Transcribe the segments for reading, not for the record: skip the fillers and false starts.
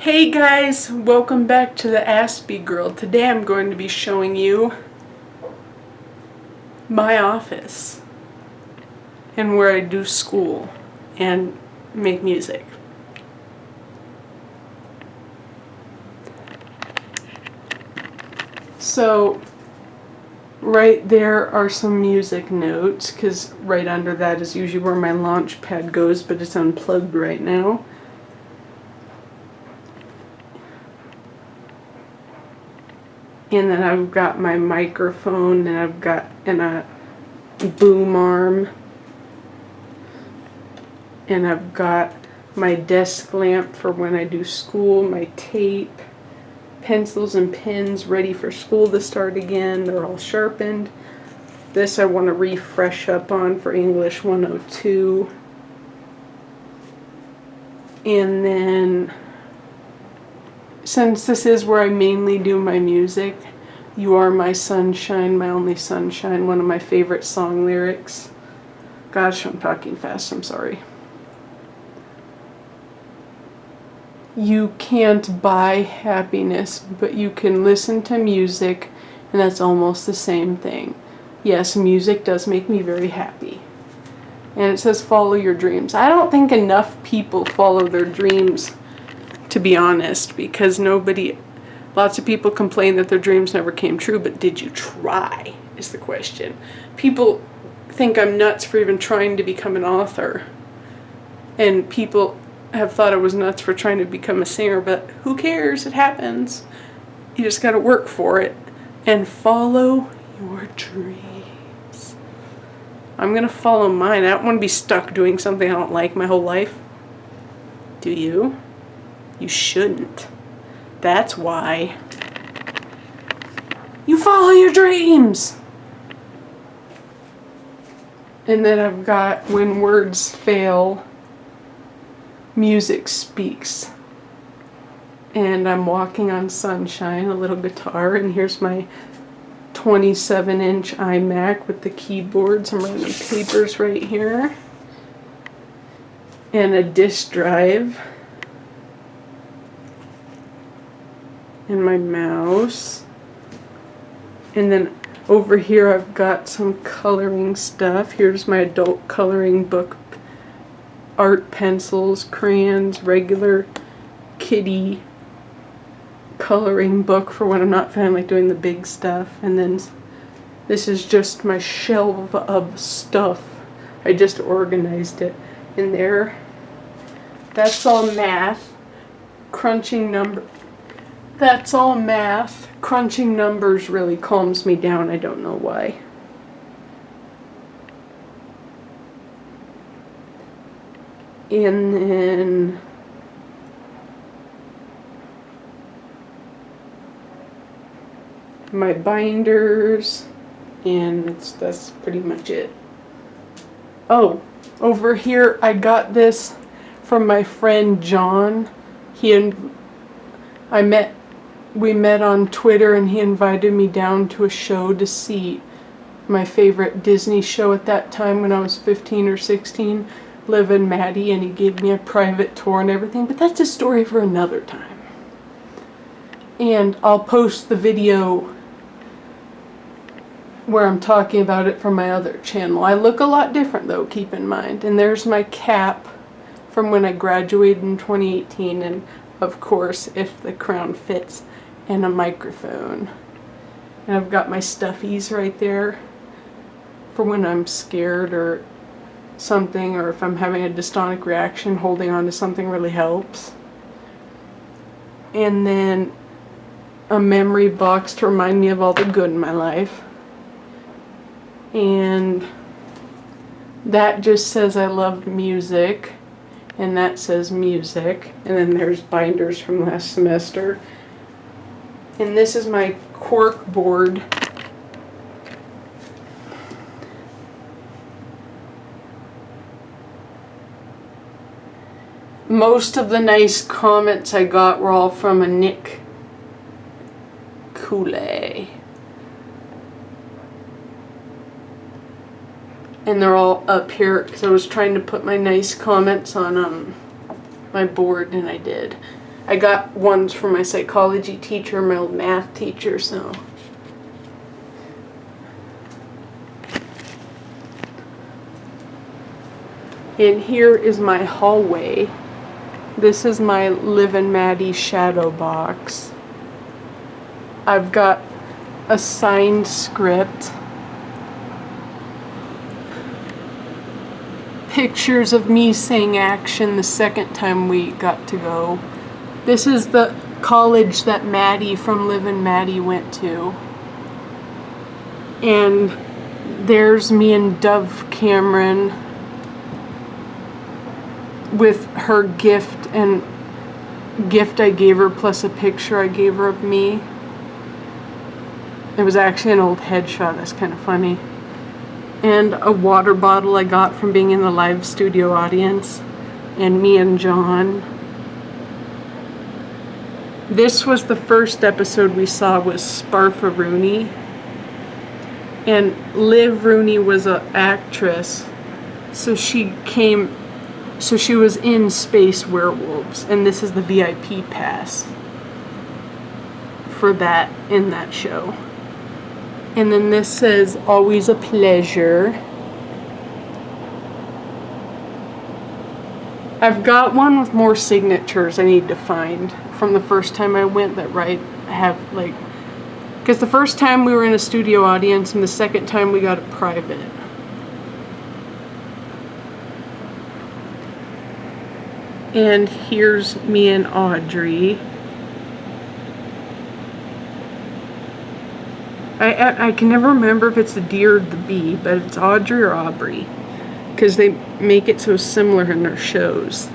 Hey guys, welcome back to the Aspie Girl. Today I'm going to be showing you my office and where I do school and make music. So right there are some music notes, because right under that is usually where my launch pad goes, but it's unplugged right now. And then I've got my microphone, and I've got a boom arm, and I've got my desk lamp for when I do school, my tape, pencils and pens ready for school to start again. They're all sharpened. This I want to refresh up on for English 102. And then, since this is where I mainly do my music, "You Are My Sunshine, My Only Sunshine," one of my favorite song lyrics. Gosh, I'm talking fast, I'm sorry. You can't buy happiness, but you can listen to music, and that's almost the same thing. Yes, music does make me very happy. And it says follow your dreams. I don't think enough people follow their dreams, to be honest, because lots of people complain that their dreams never came true, but did you try, is the question. People think I'm nuts for even trying to become an author, and people have thought I was nuts for trying to become a singer, but who cares? It happens. You just gotta work for it and follow your dreams. I'm gonna follow mine. I don't want to be stuck doing something I don't like my whole life. Do you? You shouldn't. That's why you follow your dreams. And then I've got "When Words Fail, Music Speaks." And I'm walking on sunshine, a little guitar, and here's my 27-inch iMac with the keyboard, some random papers right here, and a disk drive, and my mouse. And then over here I've got some coloring stuff. Here's my adult coloring book, art pencils, crayons, regular kitty coloring book for when I'm not feeling like doing the big stuff. And then this is just my shelf of stuff. I just organized it in there. That's all math. That's all math. Crunching numbers really calms me down. I don't know why. And then my binders, and that's pretty much it. Oh, over here I got this from my friend John. We met on Twitter, and he invited me down to a show to see my favorite Disney show at that time when I was 15 or 16, Liv and Maddie, and he gave me a private tour and everything, but that's a story for another time. And I'll post the video where I'm talking about it from my other channel. I look a lot different though, keep in mind. And there's my cap from when I graduated in 2018, and of course, if the crown fits, and a microphone. And I've got my stuffies right there for when I'm scared or something, or if I'm having a dystonic reaction, holding on to something really helps. And then a memory box to remind me of all the good in my life. And that just says I love music, and that says music. And then there's binders from last semester. And this is my cork board. Most of the nice comments I got were all from a Nick Cooley. And they're all up here because I was trying to put my nice comments on my board, and I did. I got ones from my psychology teacher, my old math teacher, so. And here is my hallway. This is my Liv and Maddie shadow box. I've got a signed script. Pictures of me saying action the second time we got to go. This is the college that Maddie from Liv and Maddie went to. And there's me and Dove Cameron with her gift I gave her plus a picture I gave her of me. It was actually an old headshot, that's kind of funny. And a water bottle I got from being in the live studio audience. And me and John. This was the first episode we saw was Sparfa Rooney. And Liv Rooney was an actress. So she was in Space Werewolves. And this is the VIP pass for that in that show. And then this says, always a pleasure. I've got one with more signatures I need to find from the first time I went that have like, because the first time we were in a studio audience and the second time we got a private. And here's me and Audrey. I can never remember if it's the D or the B, but it's Audrey or Aubrey. Because they make it so similar in their shows.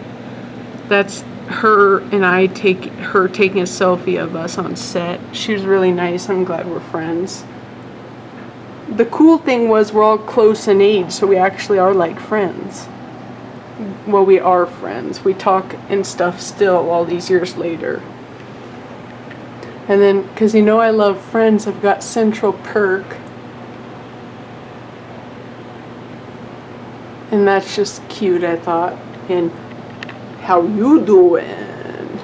That's her and taking a selfie of us on set. She was really nice. I'm glad we're friends. The cool thing was we're all close in age, so we actually are like friends. Well, we are friends. We talk and stuff still all these years later. And then, because you know I love Friends, I've got Central Perk. And that's just cute, I thought. And how you doing?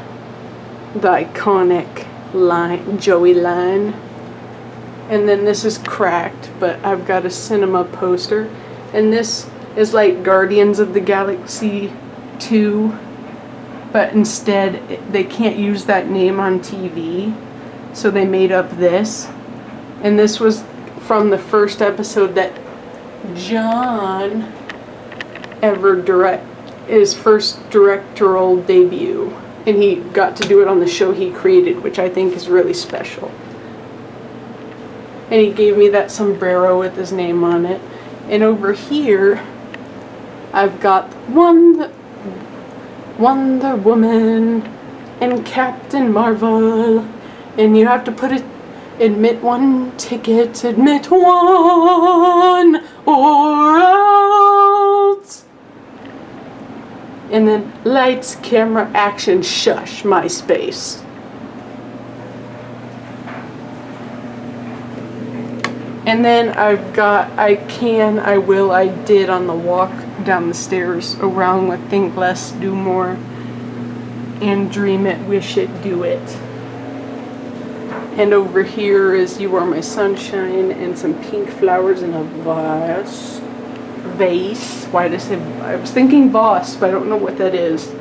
The iconic line, Joey line. And then this is cracked, but I've got a cinema poster. And this is like Guardians of the Galaxy 2. But instead, they can't use that name on TV. So they made up this. And this was from the first episode that John ever his first directorial debut. And he got to do it on the show he created, which I think is really special. And he gave me that sombrero with his name on it. And over here, I've got Wonder Woman and Captain Marvel. And you have to admit one ticket, admit one, or else. And then lights, camera, action, shush, MySpace. And then I've got I will, I did on the walk down the stairs around with Think Less, Do More, and Dream It, Wish It, Do It. And over here is You Are My Sunshine and some pink flowers in a vase. Why did I say? I was thinking vase, but I don't know what that is.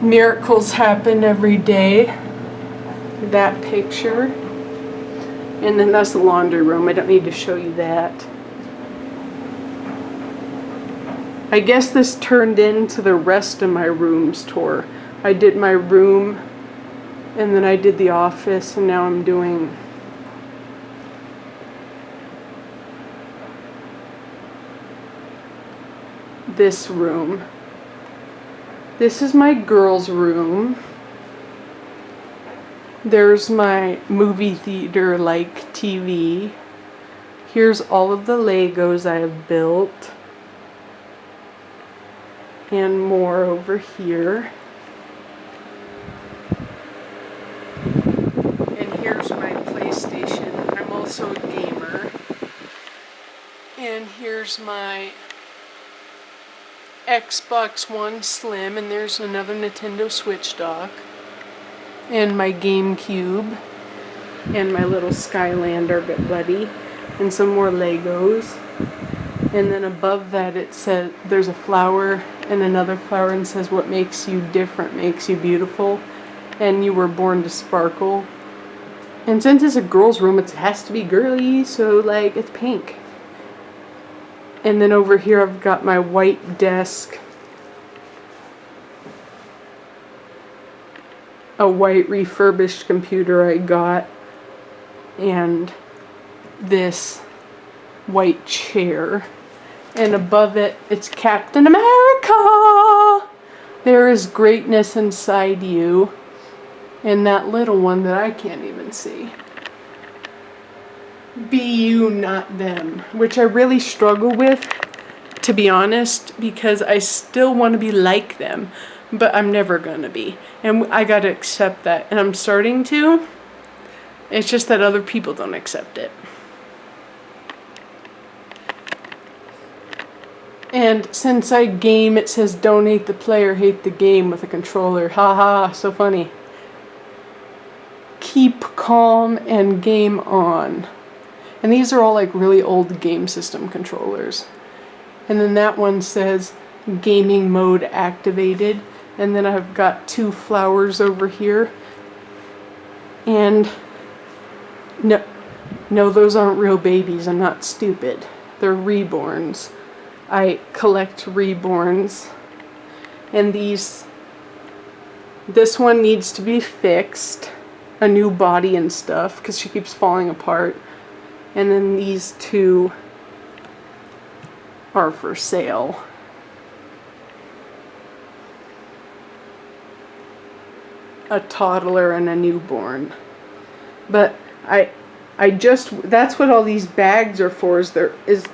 Miracles happen every day. That picture. And then that's the laundry room. I don't need to show you that. I guess this turned into the rest of my rooms tour. I did my room. And then I did the office, and now I'm doing this room. This is my girls' room. There's my movie theater like TV. Here's all of the Legos I have built. And more over here. Also a gamer. And here's my Xbox One Slim, and there's another Nintendo Switch dock, and my GameCube, and my little Skylander buddy, and some more Legos. And then above that it says there's a flower and another flower, and says what makes you different makes you beautiful, and you were born to sparkle. And since it's a girl's room, it has to be girly, so like it's pink. And then over here I've got my white desk, a white refurbished computer I got, and this white chair. And above it, it's Captain America! There is greatness inside you. And that little one that I can't even see. Be you, not them. Which I really struggle with, to be honest, because I still want to be like them, but I'm never gonna be. And I gotta accept that. And I'm starting to. It's just that other people don't accept it. And since I game, it says don't hate the player, hate the game with a controller. Haha, so funny. Keep calm and game on. And these are all like really old game system controllers. And then that one says gaming mode activated. And then I've got two flowers over here. And no, those aren't real babies. I'm not stupid. They're reborns. I collect reborns. And this one needs to be fixed. A new body and stuff, because she keeps falling apart. And then these two are for sale. A toddler and a newborn. But that's what all these bags are for, is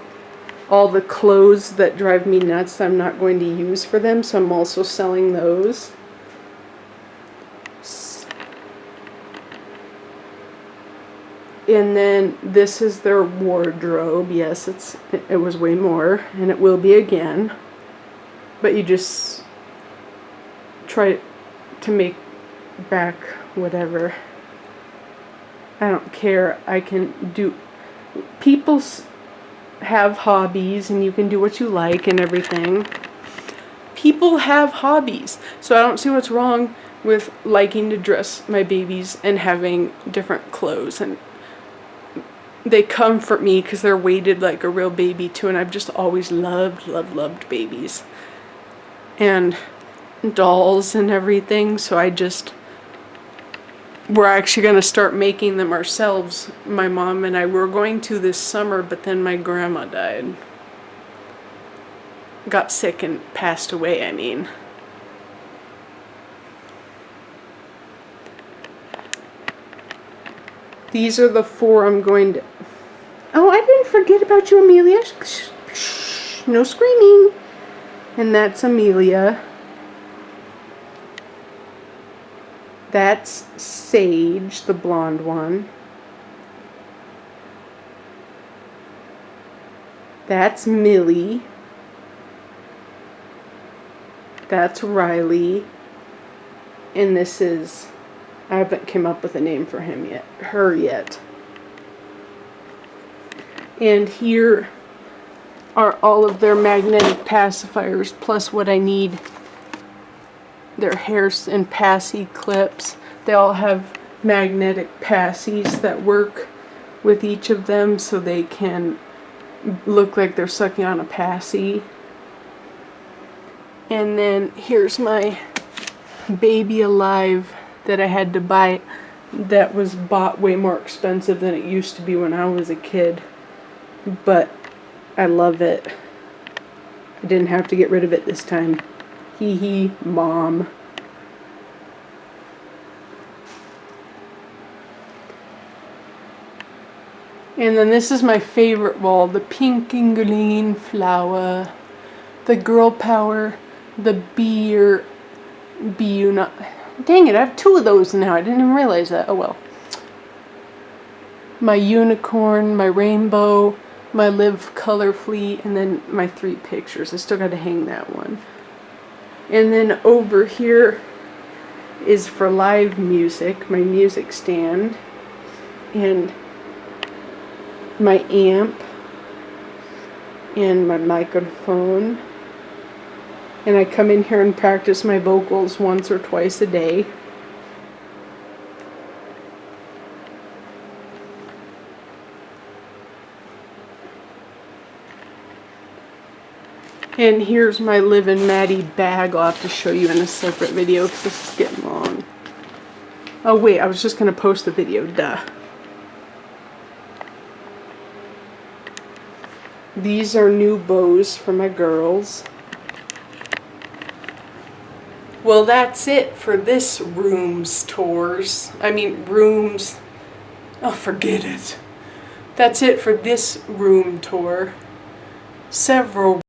all the clothes that drive me nuts I'm not going to use for them, so I'm also selling those. And then this is their wardrobe. Yes, it was way more, and it will be again. But you just try to make back whatever. I don't care. I can do. People have hobbies, and you can do what you like and everything. People have hobbies, so I don't see what's wrong with liking to dress my babies and having different clothes. And they comfort me because they're weighted like a real baby too, and I've just always loved babies and dolls and everything. So we're actually going to start making them ourselves. My mom and I were going to this summer, but then my grandma died. Got sick and passed away, I mean. These are the 4 I'm going to... Oh, I didn't forget about you, Amelia. Shh, no screaming. And that's Amelia. That's Sage, the blonde one. That's Millie. That's Riley. And this is... I haven't come up with a name for her yet. And here are all of their magnetic pacifiers, plus what I need. Their hairs and passy clips. They all have magnetic passies that work with each of them, so they can look like they're sucking on a passy. And then here's my Baby Alive that I had to buy, that was bought way more expensive than it used to be when I was a kid. But I love it. I didn't have to get rid of it this time. Hee hee, Mom. And then this is my favorite wall, the pink and green flower, the girl power, the be you not. Dang it, I have 2 of those now. I didn't even realize that. Oh well. My unicorn, my rainbow, my Live Colorfully, and then my 3 pictures. I still got to hang that one. And then over here is for live music, my music stand, and my amp, and my microphone. And I come in here and practice my vocals once or twice a day. And here's my Liv and Maddie bag. I'll have to show you in a separate video because this is getting long. Oh wait, I was just going to post the video, duh. These are new bows for my girls. Well, that's it for this rooms tours. Rooms. Oh, forget it. That's it for this room tour. Several